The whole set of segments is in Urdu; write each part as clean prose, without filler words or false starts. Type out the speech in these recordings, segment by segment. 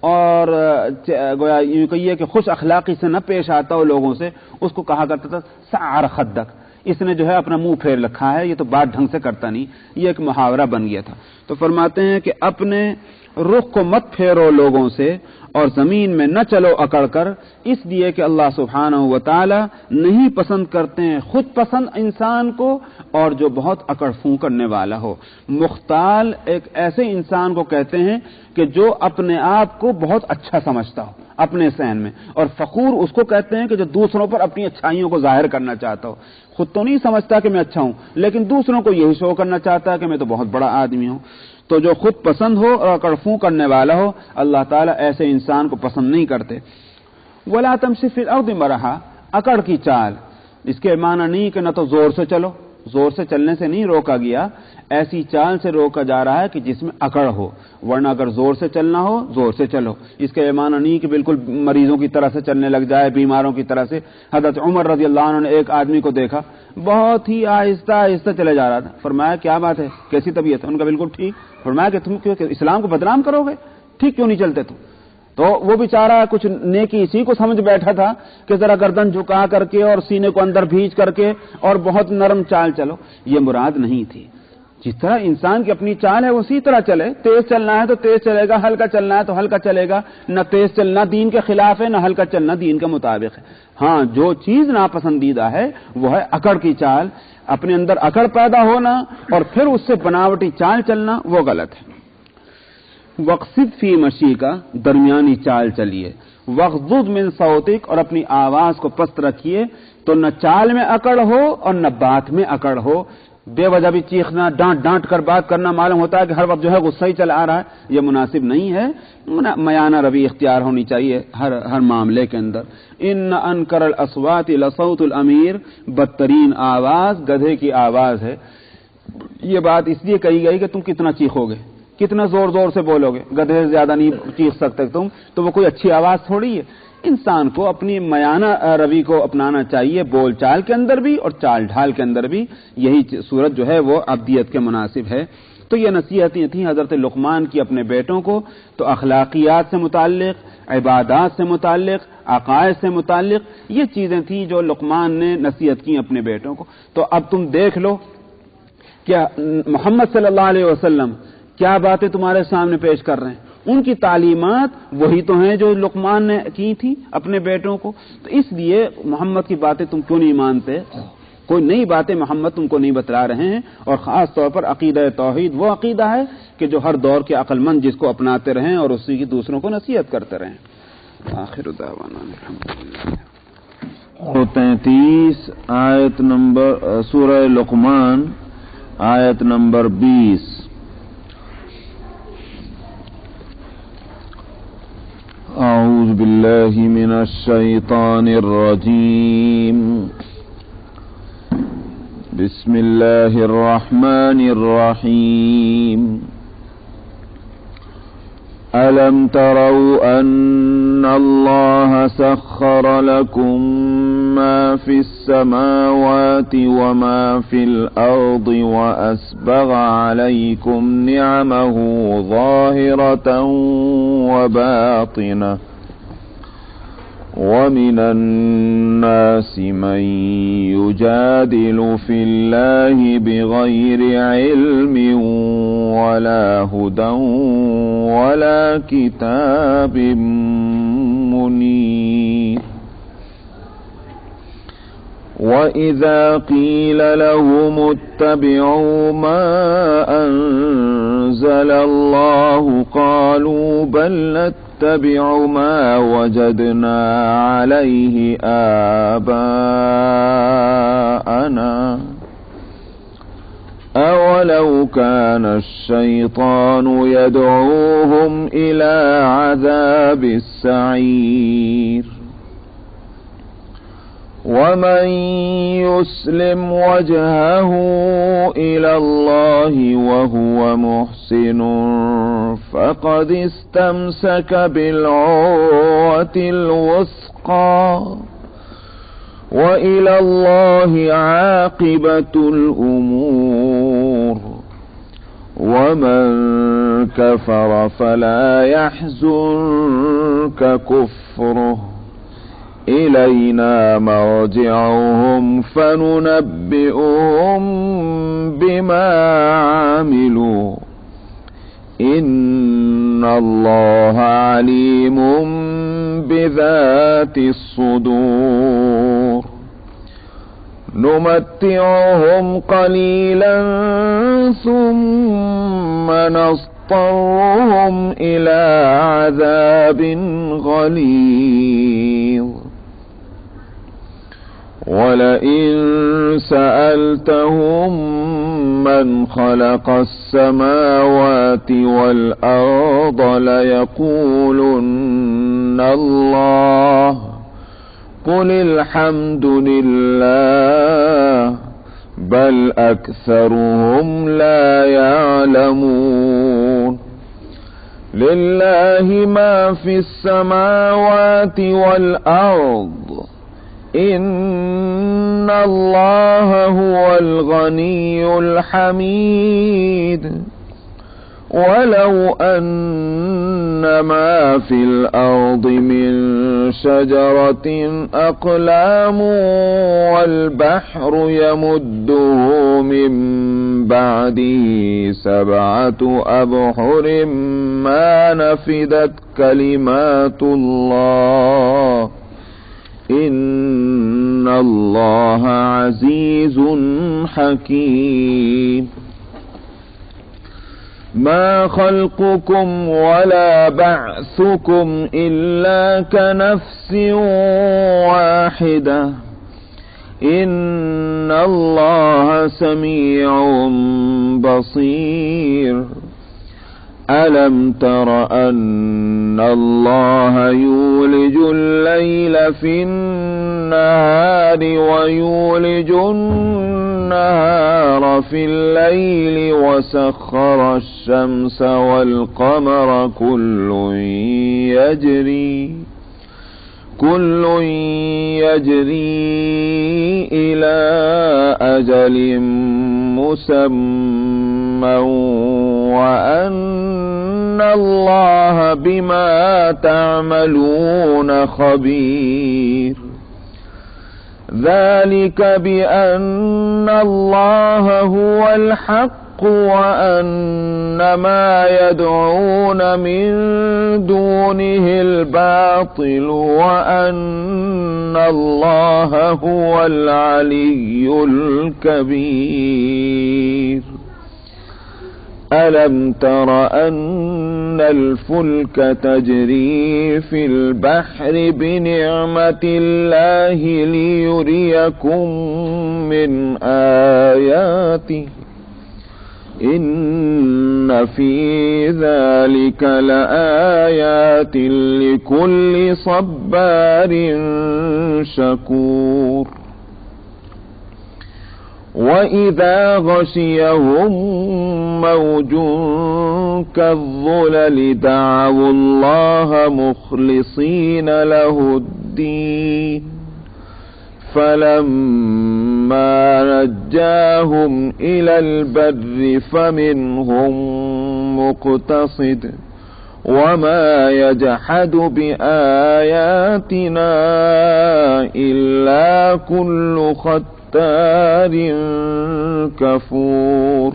اور گویا یوں کہیے کہ خوش اخلاقی سے نہ پیش آتا ہو لوگوں سے، اس کو کہا کرتا تھا سعر خدک، اس نے جو ہے اپنا منہ پھیر رکھا ہے، یہ تو بات ڈھنگ سے کرتا نہیں، یہ ایک محاورہ بن گیا تھا۔ تو فرماتے ہیں کہ اپنے رخ کو مت پھیرو لوگوں سے اور زمین میں نہ چلو اکڑ کر، اس لیے کہ اللہ سبحانہ و تعالی نہیں پسند کرتے ہیں خود پسند انسان کو اور جو بہت اکڑ فون کرنے والا ہو۔ مختال ایک ایسے انسان کو کہتے ہیں کہ جو اپنے آپ کو بہت اچھا سمجھتا ہو اپنے ذہن میں، اور فخور اس کو کہتے ہیں کہ جو دوسروں پر اپنی اچھائیوں کو ظاہر کرنا چاہتا ہو، خود تو نہیں سمجھتا کہ میں اچھا ہوں لیکن دوسروں کو یہی شو کرنا چاہتا ہے کہ میں تو بہت بڑا آدمی ہوں۔ تو جو خود پسند ہو اور اکڑفوں کرنے والا ہو، اللہ تعالیٰ ایسے انسان کو پسند نہیں کرتے۔ وَلَا تَمْشِ فِي الْأَرْضِ مَرَحًا، اکڑ کی چال، اس کے معنی نہیں کہ نہ تو زور سے چلو، زور سے چلنے سے نہیں روکا گیا، ایسی چال سے روکا جا رہا ہے کہ جس میں اکڑ ہو، ورنہ اگر زور سے چلنا ہو زور سے چلو، اس کے معنی نہیں کہ بالکل مریضوں کی طرح سے چلنے لگ جائے، بیماروں کی طرح سے۔ حضرت عمر رضی اللہ عنہ نے ایک آدمی کو دیکھا بہت ہی آہستہ آہستہ چلے جا رہا تھا، فرمایا کیا بات ہے، کیسی طبیعت ہے؟ ان کا بالکل ٹھیک۔ فرمایا کہ تم کیوں اسلام کو بدنام کرو گے، ٹھیک کیوں نہیں چلتے تم؟ تو وہ بیچارہ کچھ نیکی اسی کو سمجھ بیٹھا تھا کہ ذرا گردن جھکا کر کے اور سینے کو اندر بھیج کر کے اور بہت نرم چال چلو، یہ مراد نہیں تھی۔ جس طرح انسان کی اپنی چال ہے اسی طرح چلے، تیز چلنا ہے تو تیز چلے گا، ہلکا چلنا ہے تو ہلکا چلے گا، نہ تیز چلنا دین کے خلاف ہے نہ ہلکا چلنا دین کے مطابق ہے۔ ہاں جو چیز ناپسندیدہ ہے وہ ہے اکڑ کی چال، اپنے اندر اکڑ پیدا ہونا اور پھر اس سے بناوٹی چال چلنا، وہ غلط ہے۔ وقصد فی مشی کا، درمیانی چال چلیے، وغضض من صوتک، اور اپنی آواز کو پست رکھیے، تو نہ چال میں اکڑ ہو اور نہ بات میں اکڑ ہو۔ بے وجہ بھی چیخنا، ڈانٹ ڈانٹ کر بات کرنا، معلوم ہوتا ہے کہ ہر وقت جو ہے غصہ ہی چلا آ رہا ہے، یہ مناسب نہیں ہے۔ میانہ روی اختیار ہونی چاہیے ہر معاملے کے اندر۔ ان انکر الاصوات لصوت الامیر، بدترین آواز گدھے کی آواز ہے۔ یہ بات اس لیے کہی گئی کہ تم کتنا چیخو گے، کتنا زور زور سے بولو گے، گدھے سے زیادہ نہیں چیخ سکتے تم، تو وہ کوئی اچھی آواز تھوڑی ہے۔ انسان کو اپنی میانہ روی کو اپنانا چاہیے، بول چال کے اندر بھی اور چال ڈھال کے اندر بھی، یہی صورت جو ہے وہ عبدیت کے مناسب ہے۔ تو یہ نصیحتیں تھیں حضرت لقمان کی اپنے بیٹوں کو، تو اخلاقیات سے متعلق، عبادات سے متعلق، عقائد سے متعلق یہ چیزیں تھیں جو لقمان نے نصیحت کی اپنے بیٹوں کو۔ تو اب تم دیکھ لو کہ محمد صلی اللہ علیہ وسلم کیا باتیں تمہارے سامنے پیش کر رہے ہیں، ان کی تعلیمات وہی تو ہیں جو لقمان نے کی تھی اپنے بیٹوں کو۔ تو اس لیے محمد کی باتیں تم کیوں نہیں مانتے؟ کوئی نئی باتیں محمد تم کو نہیں بتلا رہے ہیں، اور خاص طور پر عقیدہ توحید وہ عقیدہ ہے کہ جو ہر دور کے عقل مند جس کو اپناتے رہیں اور اسی کی دوسروں کو نصیحت کرتے رہیں۔ آخر دعوانا الحمدللہ۔ 33 آیت نمبر سورہ لقمان آیت نمبر 20۔ اعوذ باللہ من الشیطان الرجیم، بسم اللہ الرحمن الرحیم۔ أَلَمْ تَرَوْا أَنَّ اللَّهَ سَخَّرَ لَكُم مَّا فِي السَّمَاوَاتِ وَمَا فِي الْأَرْضِ وَأَسْبَغَ عَلَيْكُمْ نِعَمَهُ ظَاهِرَةً وَبَاطِنَةً وَمِنَ النَّاسِ مَن يُجَادِلُ فِي اللَّهِ بِغَيْرِ عِلْمٍ وَلَا هُدًى وَلَا كِتَابٍ مُنِيرٍ۔ وَإِذَا قِيلَ لَهُمُ اتَّبِعُوا مَا أَنزَلَ اللَّهُ قَالُوا بَلْ نَتَّبِعُ مَا وَجَدْنَا عَلَيْهِ آبَاءَنَا أَوَلَوْ كَانَ الشَّيْطَانُ يَدْعُوهُمْ إِلَى عَذَابِ السَّعِيرِ۔ وَمَن يُسْلِمْ وَجْهَهُ إِلَى اللَّهِ وَهُوَ مُحْسِنٌ فَقَدِ اسْتَمْسَكَ بِالْعُرْوَةِ الْوُثْقَى وَإِلَى اللَّهِ عَاقِبَةُ الْأُمُورِ۔ ومن كفر فلا يحزنك كفره إلينا مرجعهم فننبئهم بما عملوا إن الله عليم بذات الصدور نمتعهم قليلا ثم نضطرهم إلى عذاب غليظ ولئن سألتهم من خلق السماوات والأرض ليقولن الله قل الحمد لله بل أكثرهم لا يعلمون لله ما في السماوات والأرض إن الله هو الغني الحميد ولو أن ما في الأرض من شجرة أقلام والبحر يمده من بعده 7 أبحر ما نفدت كلمات الله إن الله عزيز حكيم ما خلقكم ولا بعثكم إلا كنفس واحدة إن الله سميع بصير ألم تر أن الله يولج الليل في النهار ويولج النهار في الليل وسخر الشمس والقمر كل يجري إلى أجل مسمى وأن الله بما تعملون خبير ذلك بأن الله هو الحق وأن ما يدعون من دونه الباطل وأن الله هو العلي الكبير ألم تر أن الفلك تجري في البحر بنعمة الله ليريكم من آياته إن في ذلك لآيات لكل صبار شكور وإذا غشيهم موج كالظلل دعوا الله مخلصين له الدين فلما نجاهم إلى البر فمنهم مقتصد وما يجحد بآياتنا إلا كل ختار كفور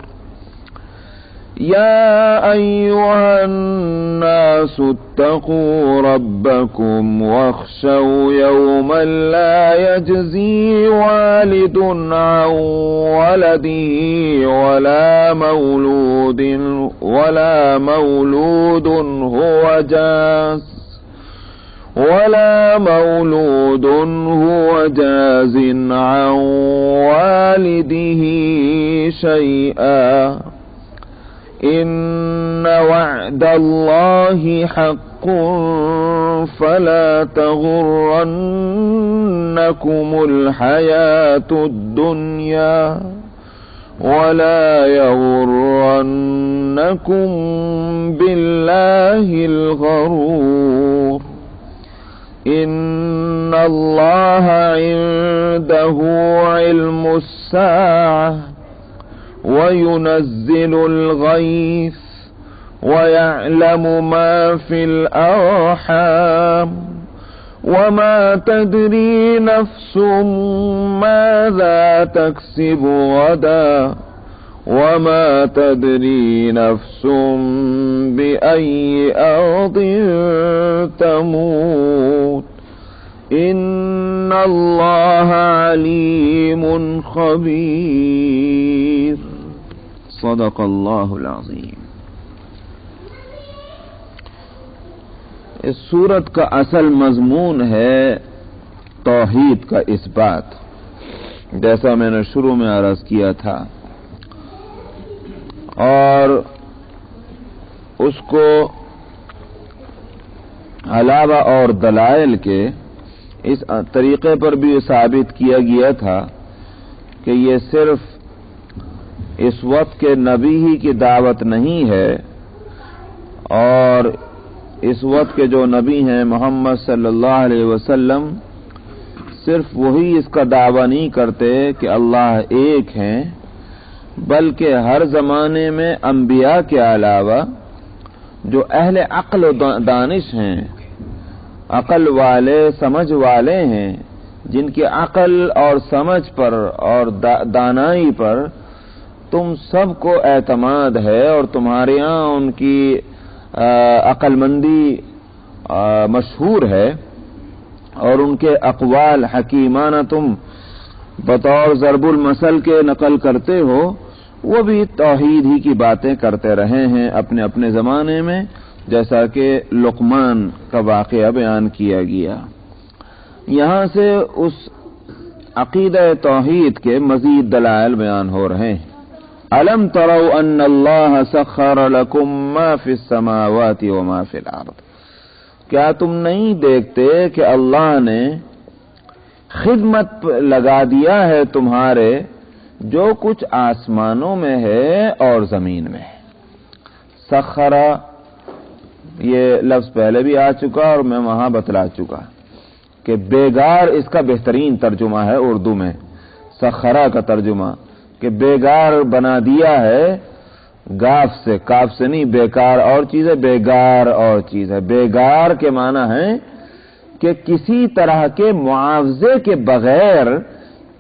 يا أيها الناس اتقوا ربكم واخشوا يوما لا يجزي والد عن ولده ولا مولود هو جاز عن والده شيئا إن وعد الله حق فلا تغرنكم الحياة الدنيا ولا يغرنكم بالله الغرور إن الله عنده علم الساعة وينزل الغيث ويعلم ما في الأرحام وما تدري نفس ماذا تكسب غدا وما تدري نفس بأي أرض تموت إن الله عليم خبير صدق الله العظيم۔ اس سورت کا اصل مضمون ہے توحید کا اثبات، جیسا میں نے شروع میں عرض کیا تھا، اور اس کو علاوہ اور دلائل کے اس طریقے پر بھی ثابت کیا گیا تھا کہ یہ صرف اس وقت کے نبی ہی کی دعوت نہیں ہے، اور اس وقت کے جو نبی ہیں محمد صلی اللہ علیہ وسلم، صرف وہی اس کا دعویٰ نہیں کرتے کہ اللہ ایک ہیں، بلکہ ہر زمانے میں انبیاء کے علاوہ جو اہل عقل و دانش ہیں، عقل والے سمجھ والے ہیں، جن کی عقل اور سمجھ پر اور دانائی پر تم سب کو اعتماد ہے، اور تمہارے یہاں ان کی عقل مندی مشہور ہے، اور ان کے اقوال حکیمانہ تم بطور ضرب المثل کے نقل کرتے ہو، وہ بھی توحید ہی کی باتیں کرتے رہے ہیں اپنے اپنے زمانے میں، جیسا کہ لقمان کا واقعہ بیان کیا گیا۔ یہاں سے اس عقیدہ توحید کے مزید دلائل بیان ہو رہے ہیں۔ الم تروا ان اللہ سخر لکم ما فی السماوات وما فی الارض، کیا تم نہیں دیکھتے کہ اللہ نے خدمت لگا دیا ہے تمہارے جو کچھ آسمانوں میں ہے اور زمین میں ہے۔ سخرا یہ لفظ پہلے بھی آ چکا اور میں وہاں بتلا چکا کہ بیگار اس کا بہترین ترجمہ ہے اردو میں، سخرا کا ترجمہ کہ بیگار بنا دیا ہے، گاف سے، کاف سے نہیں، بیکار اور چیز ہے، بیگار اور چیز ہے۔ بیگار کے معنی ہے کہ کسی طرح کے معاوضے کے بغیر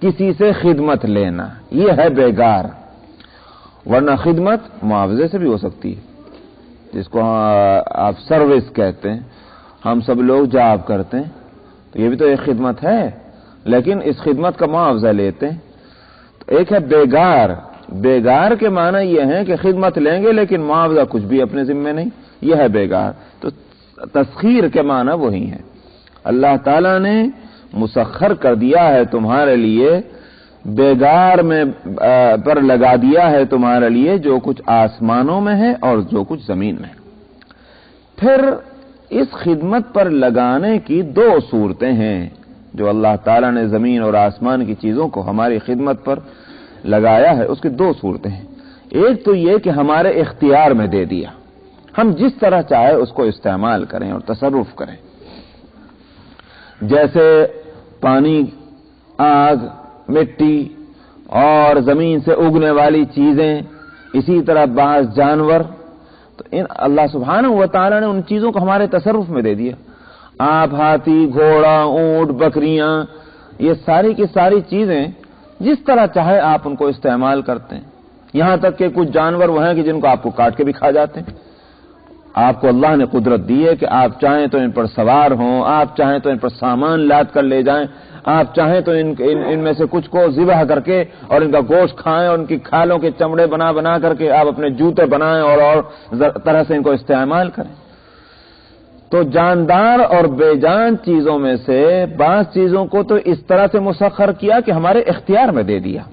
کسی سے خدمت لینا، یہ ہے بیگار، ورنہ خدمت معاوضے سے بھی ہو سکتی ہے، جس کو آپ سروس کہتے ہیں، ہم سب لوگ جاب کرتے ہیں، تو یہ بھی تو ایک خدمت ہے، لیکن اس خدمت کا معاوضہ لیتے ہیں۔ تو ایک ہے بیگار، بیگار کے معنی یہ ہے کہ خدمت لیں گے لیکن معاوضہ کچھ بھی اپنے ذمہ نہیں، یہ ہے بیگار۔ تو تسخیر کے معنی وہی ہے، اللہ تعالیٰ نے مسخر کر دیا ہے تمہارے لیے، بیگار میں پر لگا دیا ہے تمہارے لیے جو کچھ آسمانوں میں ہے اور جو کچھ زمین میں ہے۔ پھر اس خدمت پر لگانے کی دو صورتیں ہیں جو اللہ تعالیٰ نے زمین اور آسمان کی چیزوں کو ہماری خدمت پر لگایا ہے، اس کی دو صورتیں ہیں۔ ایک تو یہ کہ ہمارے اختیار میں دے دیا، ہم جس طرح چاہے اس کو استعمال کریں اور تصرف کریں، جیسے پانی، آگ، مٹی اور زمین سے اگنے والی چیزیں، اسی طرح بعض جانور، تو اللہ سبحانہ و تعالیٰ نے ان چیزوں کو ہمارے تصرف میں دے دیا۔ آپ، ہاتھی، گھوڑا، اونٹ، بکریاں، یہ ساری کی ساری چیزیں جس طرح چاہے آپ ان کو استعمال کرتے ہیں، یہاں تک کہ کچھ جانور وہ ہیں کہ جن کو آپ کو کاٹ کے بھی کھا جاتے ہیں۔ آپ کو اللہ نے قدرت دی ہے کہ آپ چاہیں تو ان پر سوار ہوں، آپ چاہیں تو ان پر سامان لاد کر لے جائیں، آپ چاہیں تو ان میں سے کچھ کو ذبح کر کے اور ان کا گوشت کھائیں اور ان کی کھالوں کے چمڑے بنا کر کے آپ اپنے جوتے بنائیں اور طرح سے ان کو استعمال کریں۔ تو جاندار اور بے جان چیزوں میں سے بعض چیزوں کو تو اس طرح سے مسخر کیا کہ ہمارے اختیار میں دے دیا،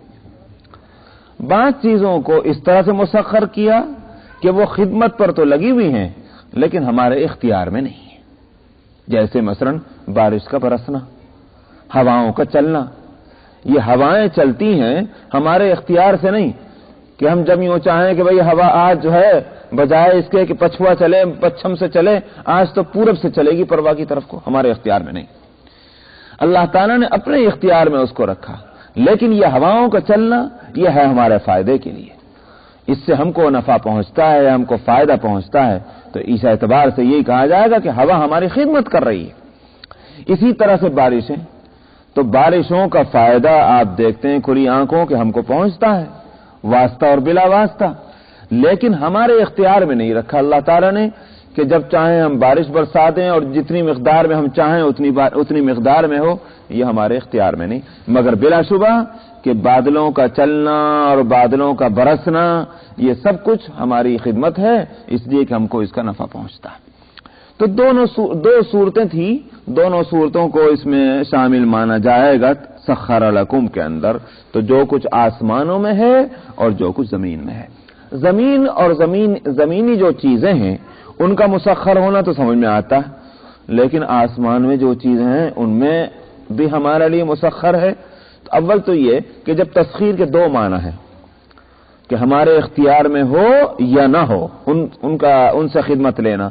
بعض چیزوں کو اس طرح سے مسخر کیا کہ وہ خدمت پر تو لگی ہوئی ہیں لیکن ہمارے اختیار میں نہیں ہے، جیسے مثلا بارش کا برسنا، ہواؤں کا چلنا۔ یہ ہوائیں چلتی ہیں ہمارے اختیار سے نہیں کہ ہم جب یوں چاہیں کہ بھئی ہوا آج جو ہے بجائے اس کے کہ پچھوا چلے، پچھم سے چلے، آج تو پورب سے چلے گی پروا کی طرف کو، ہمارے اختیار میں نہیں، اللہ تعالیٰ نے اپنے اختیار میں اس کو رکھا۔ لیکن یہ ہواؤں کا چلنا یہ ہے ہمارے فائدے کے لیے، اس سے ہم کو نفع پہنچتا ہے، ہم کو فائدہ پہنچتا ہے، تو اس اعتبار سے یہی کہا جائے گا کہ ہوا ہماری خدمت کر رہی ہے۔ اسی طرح سے بارشیں، تو بارشوں کا فائدہ آپ دیکھتے ہیں کھلی آنکھوں کہ ہم کو پہنچتا ہے واسطہ اور بلا واسطہ، لیکن ہمارے اختیار میں نہیں رکھا اللہ تعالیٰ نے کہ جب چاہیں ہم بارش برسا دیں اور جتنی مقدار میں ہم چاہیں اتنی مقدار میں ہو، یہ ہمارے اختیار میں نہیں، مگر بلا شبہ کہ بادلوں کا چلنا اور بادلوں کا برسنا یہ سب کچھ ہماری خدمت ہے، اس لیے کہ ہم کو اس کا نفع پہنچتا ہے۔ تو دو صورتیں تھیں، دونوں صورتوں کو اس میں شامل مانا جائے گا سخر لکم کے اندر، تو جو کچھ آسمانوں میں ہے اور جو کچھ زمین میں ہے۔ زمین اور زمینی جو چیزیں ہیں ان کا مسخر ہونا تو سمجھ میں آتا ہے، لیکن آسمان میں جو چیزیں ہیں ان میں بھی ہمارے لیے مسخر ہے۔ تو اول تو یہ کہ جب تسخیر کے دو معنی ہیں کہ ہمارے اختیار میں ہو یا نہ ہو ان سے خدمت لینا،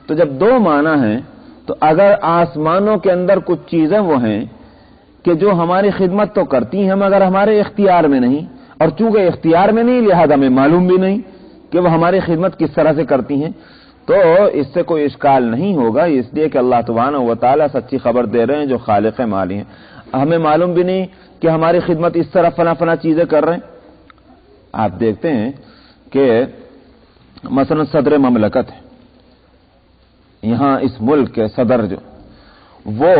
تو جب دو معنی ہیں تو اگر آسمانوں کے اندر کچھ چیزیں وہ ہیں کہ جو ہماری خدمت تو کرتی ہیں مگر ہمارے اختیار میں نہیں، اور چونکہ اختیار میں نہیں لہذا ہمیں معلوم بھی نہیں کہ وہ ہماری خدمت کس طرح سے کرتی ہیں، تو اس سے کوئی اشکال نہیں ہوگا، اس لیے کہ اللہ سبحانہ و تعالیٰ سچی خبر دے رہے ہیں جو خالق مالی ہیں۔ ہمیں معلوم بھی نہیں کہ ہماری خدمت اس طرح فلاں چیزیں کر رہے ہیں۔ آپ دیکھتے ہیں کہ مثلا صدر مملکت ہے، یہاں اس ملک کے صدر جو وہ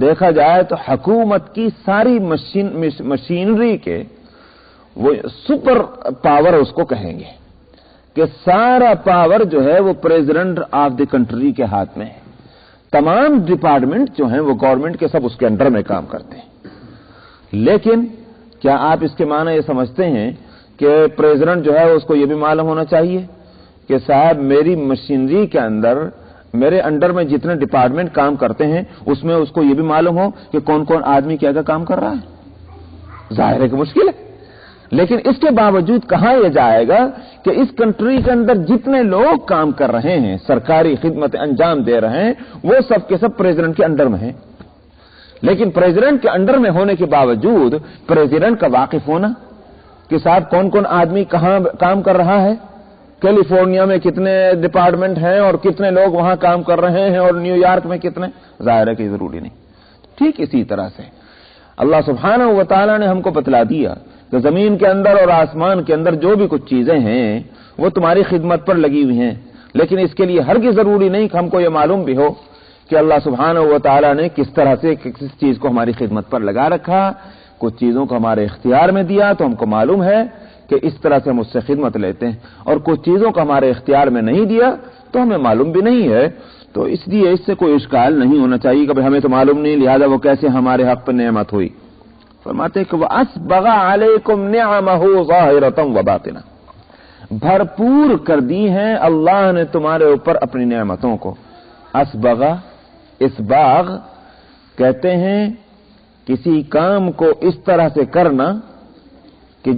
دیکھا جائے تو حکومت کی ساری مشینری کے وہ سپر پاور اس کو کہیں گے کہ سارا پاور جو ہے وہ پریزیڈنٹ آف دی کنٹری کے ہاتھ میں ہے، تمام ڈپارٹمنٹ جو ہیں وہ گورنمنٹ کے سب اس کے انڈر میں کام کرتے ہیں۔ لیکن کیا آپ اس کے معنی یہ سمجھتے ہیں کہ پریزیڈنٹ جو ہے اس کو یہ بھی معلوم ہونا چاہیے کہ صاحب میری مشینری کے اندر میرے انڈر میں جتنے ڈپارٹمنٹ کام کرتے ہیں اس میں اس کو یہ بھی معلوم ہو کہ کون کون آدمی کیا کام کر رہا ہے؟ ظاہر ہے کہ مشکل ہے، لیکن اس کے باوجود کہا یہ جائے گا کہ اس کنٹری کے اندر جتنے لوگ کام کر رہے ہیں، سرکاری خدمت انجام دے رہے ہیں، وہ سب کے سب پریزیڈنٹ کے انڈر میں ہیں۔ لیکن پریزیڈنٹ کے انڈر میں ہونے کے باوجود پریزیڈنٹ کا واقف ہونا کہ صاحب کون کون آدمی کہاں کام کر رہا ہے، کیلیفورنیا میں کتنے ڈپارٹمنٹ ہیں اور کتنے لوگ وہاں کام کر رہے ہیں اور نیو یارک میں کتنے، ظاہر ہے کہ ضروری نہیں۔ ٹھیک اسی طرح سے اللہ سبحانہ و تعالیٰ نے ہم کو بتلا دیا کہ زمین کے اندر اور آسمان کے اندر جو بھی کچھ چیزیں ہیں وہ تمہاری خدمت پر لگی ہوئی ہیں، لیکن اس کے لیے ہرگز ضروری نہیں کہ ہم کو یہ معلوم بھی ہو کہ اللہ سبحانہ و تعالیٰ نے کس طرح سے کس چیز کو ہماری خدمت پر لگا رکھا۔ کچھ چیزوں کو ہمارے اختیار میں دیا تو ہم کو معلوم ہے کہ اس طرح سے ہم اس سے خدمت لیتے ہیں، اور کچھ چیزوں کو ہمارے اختیار میں نہیں دیا تو ہمیں معلوم بھی نہیں ہے، تو اس لیے اس سے کوئی اشکال نہیں ہونا چاہیے کہ ہمیں تو معلوم نہیں لہذا وہ کیسے ہمارے حق پر نعمت ہوئی۔ فرماتے کہ وَأَسْبَغَ عَلَيْكُمْ نِعَمَهُ ظَاهِرَةً وَبَاطِنَةً، بھرپور کر دی ہیں اللہ نے تمہارے اوپر اپنی نعمتوں کو۔ اسبغ، اسباغ کہتے ہیں کسی کام کو اس طرح سے کرنا کہ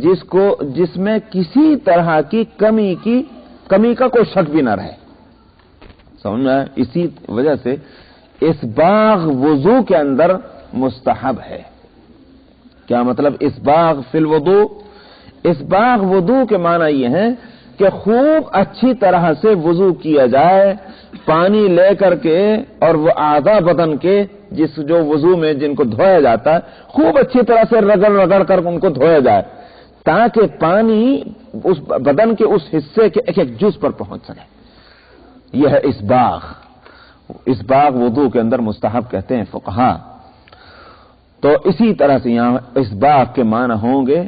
جس میں کسی طرح کی کمی کا کوئی شک بھی نہ رہے، سمجھنا ہے؟ اسی وجہ سے اسباغ وضو کے اندر مستحب ہے۔ کیا مطلب اسباغ فی الوضو؟ اسباغ وضو کے معنی یہ ہے کہ خوب اچھی طرح سے وضو کیا جائے، پانی لے کر کے اور وہ اعضاء بدن کے جو وضو میں جن کو دھویا جاتا ہے خوب اچھی طرح سے رگڑ کر ان کو دھویا جائے تاکہ پانی اس بدن کے اس حصے کے ایک جز پر پہنچ سکے۔ یہ ہے اسباغ۔ اسباغ وضو کے اندر مستحب کہتے ہیں فقہا۔ تو اسی طرح سے یہاں اسباغ کے معنی ہوں گے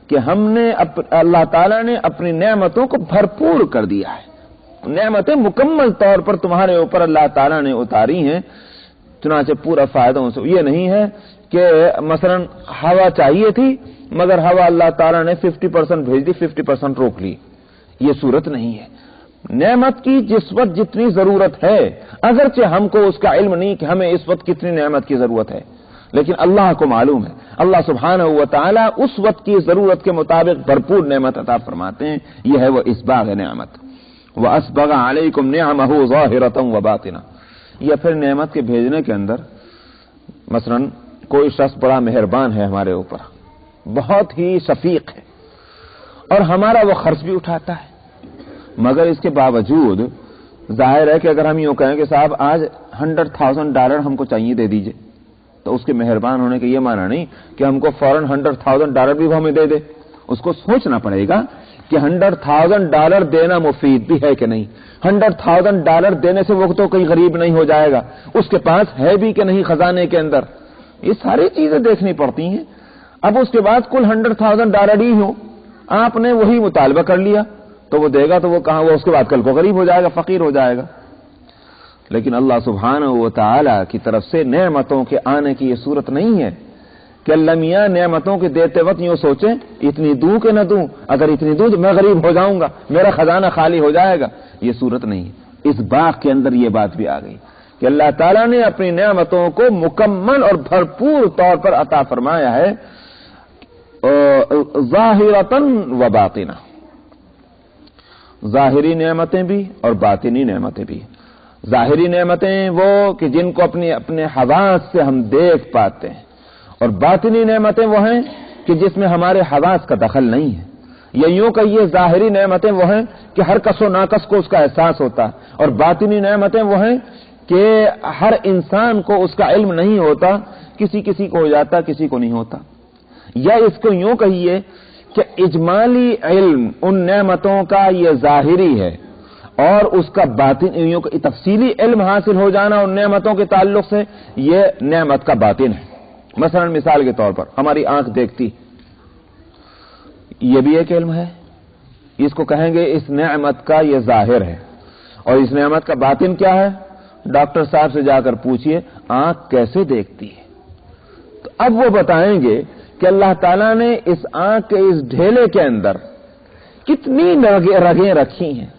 کہ ہم نے اللہ تعالیٰ نے اپنی نعمتوں کو بھرپور کر دیا ہے، نعمتیں مکمل طور پر تمہارے اوپر اللہ تعالیٰ نے اتاری ہیں، چنانچہ پورا فائدہ ان سے یہ نہیں ہے کہ مثلا ہوا چاہیے تھی مگر ہوا اللہ تعالیٰ نے 50% بھیج دی، 50% روک لی، یہ صورت نہیں ہے۔ نعمت کی جس وقت جتنی ضرورت ہے، اگرچہ ہم کو اس کا علم نہیں کہ ہمیں اس وقت کتنی نعمت کی ضرورت ہے، لیکن اللہ کو معلوم ہے۔ اللہ سبحانہ و تعالیٰ اس وقت کی ضرورت کے مطابق بھرپور نعمت عطا فرماتے ہیں، یہ ہے وہ اسباغ نعمت۔ وَأَسْبَغَ عَلَيْكُمْ نِعَمَهُ ظَاهِرَةً وَبَاطِنَةً، یا پھر نعمت کے بھیجنے کے اندر مثلا کوئی شخص بڑا مہربان ہے ہمارے اوپر، بہت ہی شفیق ہے، اور ہمارا وہ خرچ بھی اٹھاتا ہے. مگر اس کے باوجود ظاہر ہے کہ اگر ہم یوں کہیں کہ صاحب آج $100,000 ہم کو چاہیے دے دیجئے، تو اس کے مہربان ہونے کا یہ معنی نہیں کہ ہم کو فوراً $100,000 بھی وہ ہمیں دے دے. اس کو سوچنا پڑے گا کہ $100,000 دینا مفید بھی ہے کہ نہیں. $100,000 دینے سے وہ تو کوئی غریب نہیں ہو جائے گا، اس کے پاس ہے بھی کہ نہیں خزانے کے اندر. یہ ساری چیزیں دیکھنی پڑتی ہیں. اب اس کے بعد کل $100,000 ہی ہو، آپ نے وہی مطالبہ کر لیا تو وہ دے گا تو وہ کہاں، وہ اس کے بعد کل کو غریب ہو جائے گا، فقیر ہو جائے گا. لیکن اللہ سبحانہ و تعالی کی طرف سے نعمتوں کے آنے کی یہ صورت نہیں ہے کہ اللہ میاں نعمتوں کے دیتے وقت یوں سوچیں اتنی دوں کہ نہ دوں، اگر اتنی دوں تو میں غریب ہو جاؤں گا، میرا خزانہ خالی ہو جائے گا. یہ صورت نہیں ہے. اس باغ کے اندر یہ بات بھی آ گئی کہ اللہ تعالیٰ نے اپنی نعمتوں کو مکمل اور بھرپور طور پر عطا فرمایا ہے، ظاہرتاً و باطنہ، ظاہری نعمتیں بھی اور باطنی نعمتیں بھی. ظاہری نعمتیں وہ کہ جن کو اپنے حواس سے ہم دیکھ پاتے ہیں، اور باطنی نعمتیں وہ ہیں کہ جس میں ہمارے حواس کا دخل نہیں ہے. یا یوں کہیے ظاہری نعمتیں وہ ہیں کہ ہر کس و ناقص کو اس کا احساس ہوتا ہے، اور باطنی نعمتیں وہ ہیں کہ ہر انسان کو اس کا علم نہیں ہوتا، کسی کو ہو جاتا، کسی کو نہیں ہوتا. یا اس کو یوں کہیے کہ اجمالی علم ان نعمتوں کا یہ ظاہری ہے، اور اس کا باطن یوں کہ تفصیلی علم حاصل ہو جانا ان نعمتوں کے تعلق سے یہ نعمت کا باطن ہے. مثلا مثال کے طور پر ہماری آنکھ دیکھتی، یہ بھی ایک علم ہے، اس کو کہیں گے اس نعمت کا یہ ظاہر ہے. اور اس نعمت کا باطن کیا ہے؟ ڈاکٹر صاحب سے جا کر پوچھئے آنکھ کیسے دیکھتی ہے، تو اب وہ بتائیں گے کہ اللہ تعالیٰ نے اس آنکھ کے اس ڈھیلے کے اندر کتنی رگیں رکھی ہیں،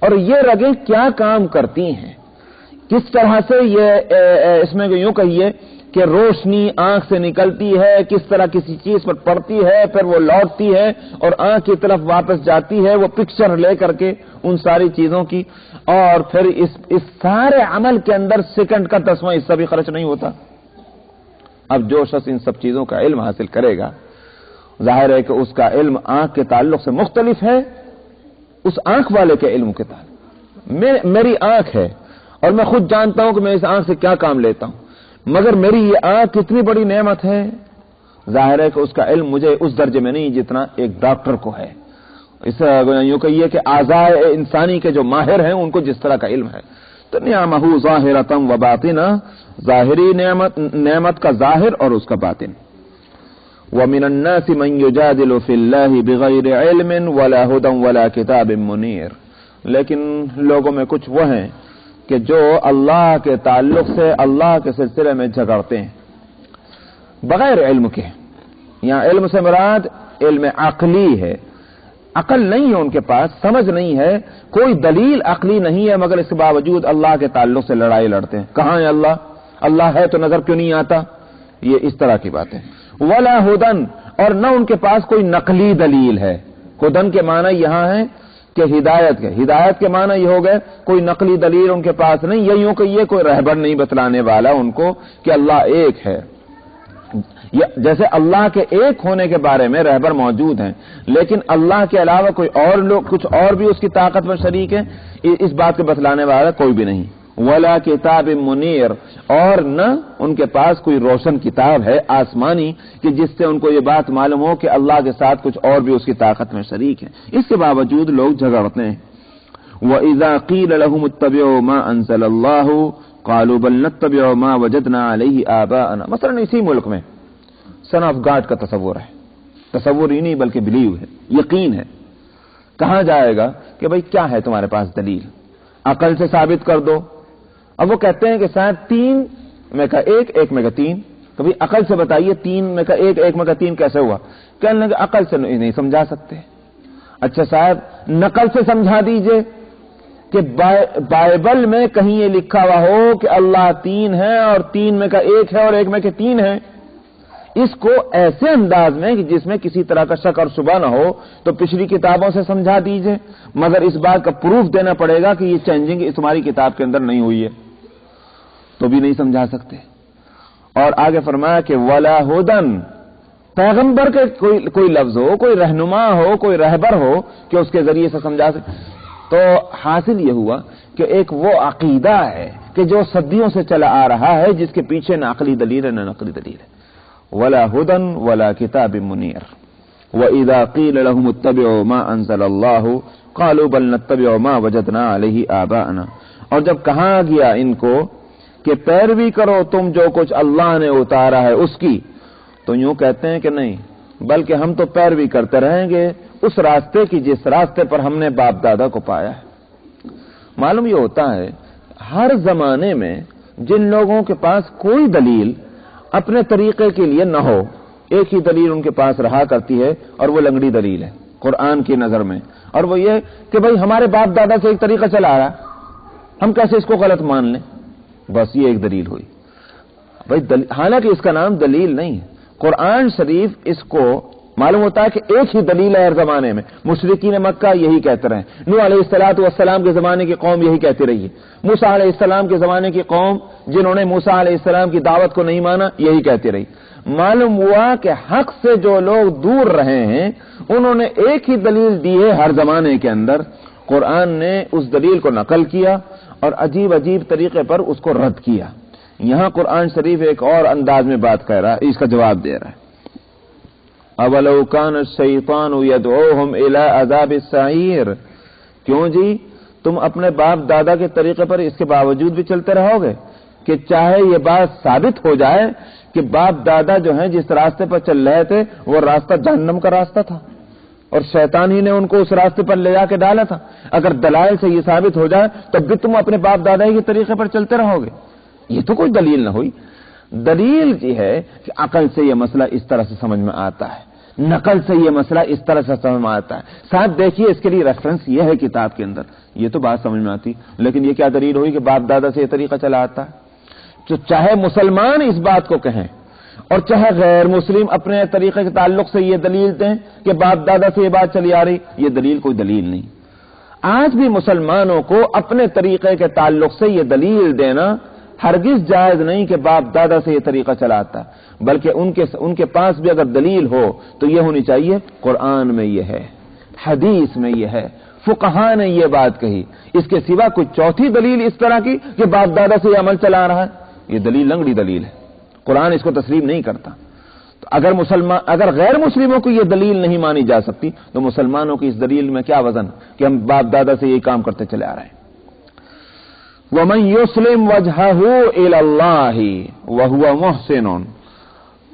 اور یہ رگیں کیا کام کرتی ہیں، کس طرح سے یہ اس میں یوں کہیے کہ روشنی آنکھ سے نکلتی ہے، کس طرح کسی چیز پر پڑتی ہے، پھر وہ لوٹتی ہے اور آنکھ کی طرف واپس جاتی ہے، وہ پکچر لے کر کے ان ساری چیزوں کی. اور پھر اس سارے عمل کے اندر سیکنڈ کا 10واں حصہ بھی خرچ نہیں ہوتا. اب جو شخص ان سب چیزوں کا علم حاصل کرے گا، ظاہر ہے کہ اس کا علم آنکھ کے تعلق سے مختلف ہے اس آنکھ والے کے علم کے تعلق. میری آنکھ ہے اور میں خود جانتا ہوں کہ میں اس آنکھ سے کیا کام لیتا ہوں، مگر میری یہ آنکھ کتنی بڑی نعمت ہے. ظاہر ہے کہ اس کا علم مجھے اس درجے میں نہیں جتنا ایک ڈاکٹر کو ہے. اس یوں کہیے کہ اعضائے انسانی کے جو ماہر ہیں ان کو جس طرح کا علم ہے. تو نعمہ ظاہرۃ و باطنہ، ظاہری نعمت کا ظاہر اور اس کا باطن. وَمِنَ النَّاسِ مَن يُجَادِلُ فِي اللَّهِ بِغَيْرِ عِلْمٍ وَلَا هُدًى وَلَا كِتَابٍ مُنِيرٍ. لیکن لوگوں میں کچھ وہ ہیں کہ جو اللہ کے تعلق سے اللہ کے سلسلے میں جھگڑتے ہیں بغیر علم کے. یہاں علم سے مراد علم عقلی ہے، عقل نہیں ہے ان کے پاس، سمجھ نہیں ہے، کوئی دلیل عقلی نہیں ہے، مگر اس کے باوجود اللہ کے تعلق سے لڑائی لڑتے ہیں. کہاں ہے اللہ؟ اللہ ہے تو نظر کیوں نہیں آتا؟ یہ اس طرح کی باتیں. ولا ہدن، اور نہ ان کے پاس کوئی نقلی دلیل ہے. ہدن کے معنی یہاں ہے کہ ہدایت کے معنی یہ ہو گئے کوئی نقلی دلیل ان کے پاس نہیں. یہ یوں کہ یہ کوئی رہبر نہیں بتلانے والا ان کو کہ اللہ ایک ہے. جیسے اللہ کے ایک ہونے کے بارے میں رہبر موجود ہیں، لیکن اللہ کے علاوہ کوئی اور لوگ کچھ اور بھی اس کی طاقت میں شریک ہیں، اس بات کو بتلانے والا کوئی بھی نہیں. ولا کتاب منیر، اور نہ ان کے پاس کوئی روشن کتاب ہے آسمانی کہ جس سے ان کو یہ بات معلوم ہو کہ اللہ کے ساتھ کچھ اور بھی اس کی طاقت میں شریک ہے. اس کے باوجود لوگ جھگڑتے ہیں. وَإِذَا قِيلَ لَهُمُ اتَّبِعُوا مَا أَنزَلَ اللَّهُ قَالُوا بَلْ نَتَّبِعُ مَا وَجَدْنَا عَلَيْهِ آبَاءَنَا. مثلا اسی ملک میں سن آف گاڈ کا تصور ہے، تصور ہی نہیں بلکہ بلیو ہے، یقین ہے. کہاں جائے گا کہ بھئی کیا ہے تمہارے پاس دلیل، عقل سے ثابت کر دو. اب وہ کہتے ہیں کہ شاید 3 میں کا 1 1 میں کا 3. کبھی عقل سے بتائیے 3 میں کا 1 1 میں کا 3 کیسے ہوا؟ کہنے لگے عقل سے نہیں سمجھا سکتے. اچھا صاحب نقل سے سمجھا دیجئے کہ بائبل میں کہیں یہ لکھا ہوا ہو کہ اللہ 3 ہے اور 3 میں کا 1 ہے اور 1 میں کے 3 ہے. اس کو ایسے انداز میں کہ جس میں کسی طرح کا شک اور شبہ نہ ہو تو پچھلی کتابوں سے سمجھا دیجئے، مگر اس بات کا پروف دینا پڑے گا کہ یہ چینجنگ تمہاری کتاب کے اندر نہیں ہوئی ہے، تو بھی نہیں سمجھا سکتے. اور آگے فرمایا کہ ولا ہدن، پیغمبر کے کوئی لفظ ہو، کوئی رہنما ہو، کوئی رہبر ہو کہ اس کے ذریعے سے سمجھا سکے. تو حاصل یہ ہوا کہ ایک وہ عقیدہ ہے کہ جو صدیوں سے چلا آ رہا ہے، جس کے پیچھے نہ عقلی دلیل ہے نہ نقلی دلیل ہے. ولا ہدن ولا کتاب منیر وَإِذَا قِيلَ لَهُمُ اتَّبِعُوا مَا أَنزَلَ اللَّهُ قَالُوا بَلْ نَتَّبِعُ مَا وَجَدْنَا عَلَيْهِ آبَاءَنَا. اور جب کہا گیا ان کو کہ پیروی کرو تم جو کچھ اللہ نے اتارا ہے اس کی، تو یوں کہتے ہیں کہ نہیں، بلکہ ہم تو پیروی کرتے رہیں گے اس راستے کی جس راستے پر ہم نے باپ دادا کو پایا ہے. معلوم یہ ہوتا ہے ہر زمانے میں جن لوگوں کے پاس کوئی دلیل اپنے طریقے کے لیے نہ ہو، ایک ہی دلیل ان کے پاس رہا کرتی ہے اور وہ لنگڑی دلیل ہے قرآن کی نظر میں، اور وہ یہ کہ بھئی ہمارے باپ دادا سے ایک طریقہ چلا آ رہا، ہم کیسے اس کو غلط مان لیں. بس یہ ایک دلیل ہوئی. بھئی حالانکہ اس کا نام دلیل نہیں ہے. قرآن شریف اس کو معلوم ہوتا ہے کہ ایک ہی دلیل ہے ہر زمانے میں. مشرکین مکہ یہی کہتے رہے، نوح علیہ السلام کے زمانے کی قوم یہی کہتی رہی ہے، موسیٰ علیہ السلام کے زمانے کی قوم جنہوں نے موسیٰ علیہ السلام کی دعوت کو نہیں مانا یہی کہتی رہی. معلوم ہوا کہ حق سے جو لوگ دور رہے ہیں انہوں نے ایک ہی دلیل دی ہے ہر زمانے کے اندر. قرآن نے اس دلیل کو نقل کیا اور عجیب عجیب طریقے پر اس کو رد کیا. یہاں قرآن شریف ایک اور انداز میں بات کہہ رہا ہے، اس کا جواب دے رہا ہے. اولو کان الشیطان یدعوہم الی عذاب السعیر. کیوں جی تم اپنے باپ دادا کے طریقے پر اس کے باوجود بھی چلتے رہو گے کہ چاہے یہ بات ثابت ہو جائے کہ باپ دادا جو ہیں جس راستے پر چل رہے تھے وہ راستہ جہنم کا راستہ تھا اور شیطان ہی نے ان کو اس راستے پر لے جا کے ڈالا تھا. اگر دلائل سے یہ ثابت ہو جائے تب بھی تم اپنے باپ دادا کے طریقے پر چلتے رہو گے. یہ تو کوئی دلیل نہ ہوئی. دلیل یہ ہے کہ عقل سے یہ مسئلہ اس طرح سے سمجھ میں آتا ہے، نقل سے یہ مسئلہ اس طرح سے سمجھ میں آتا ہے. صاحب دیکھیے اس کے لیے ریفرنس یہ ہے کتاب کے اندر، یہ تو بات سمجھ میں آتی، لیکن یہ کیا دلیل ہوئی کہ باپ دادا سے یہ طریقہ چلا آتا ہے. تو چاہے مسلمان اس بات کو کہیں اور چاہے غیر مسلم اپنے طریقے کے تعلق سے یہ دلیل دیں کہ باپ دادا سے یہ بات چلی آ رہی، یہ دلیل کوئی دلیل نہیں. آج بھی مسلمانوں کو اپنے طریقے کے تعلق سے یہ دلیل دینا ہرگز جائز نہیں کہ باپ دادا سے یہ طریقہ چلا آتا، بلکہ ان کے پاس بھی اگر دلیل ہو تو یہ ہونی چاہیے قرآن میں یہ ہے، حدیث میں یہ ہے، فقہا نے یہ بات کہی. اس کے سوا کوئی چوتھی دلیل اس طرح کی کہ باپ دادا سے یہ عمل چلا رہا ہے، یہ دلیل لنگڑی دلیل ہے. قرآن اس کو تسلیم نہیں کرتا. تو اگر غیر مسلموں کو یہ دلیل نہیں مانی جا سکتی تو مسلمانوں کی اس دلیل میں کیا وزن کہ ہم باپ دادا سے یہی کام کرتے چلے آ رہے ہیں. وَمَن يُسْلِمْ وَجْهَهُ إِلَى اللَّهِ وَهُوَ مُحْسِنٌ.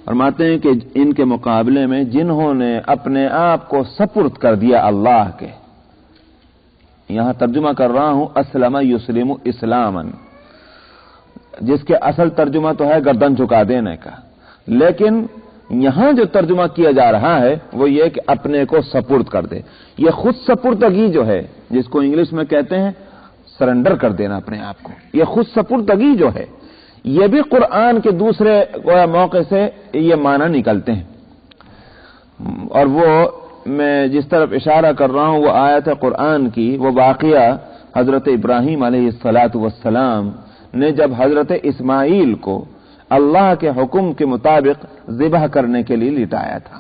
فرماتے ہیں کہ ان کے مقابلے میں جنہوں نے اپنے آپ کو سپرد کر دیا اللہ کے، یہاں ترجمہ کر رہا ہوں اسلم یسلم اسلاما، جس کے اصل ترجمہ تو ہے گردن جھکا دینے کا، لیکن یہاں جو ترجمہ کیا جا رہا ہے وہ یہ کہ اپنے کو سپرد کر دے. یہ خود سپردگی جو ہے جس کو انگلش میں کہتے ہیں سرنڈر کر دینا اپنے آپ کو، یہ خود سپردگی جو ہے یہ بھی قرآن کے دوسرے موقع سے یہ معنی نکلتے ہیں. اور وہ میں جس طرف اشارہ کر رہا ہوں وہ آیت قرآن کی وہ واقعہ حضرت ابراہیم علیہ السلام نے جب حضرت اسماعیل کو اللہ کے حکم کے مطابق ذبح کرنے کے لیے لٹایا تھا،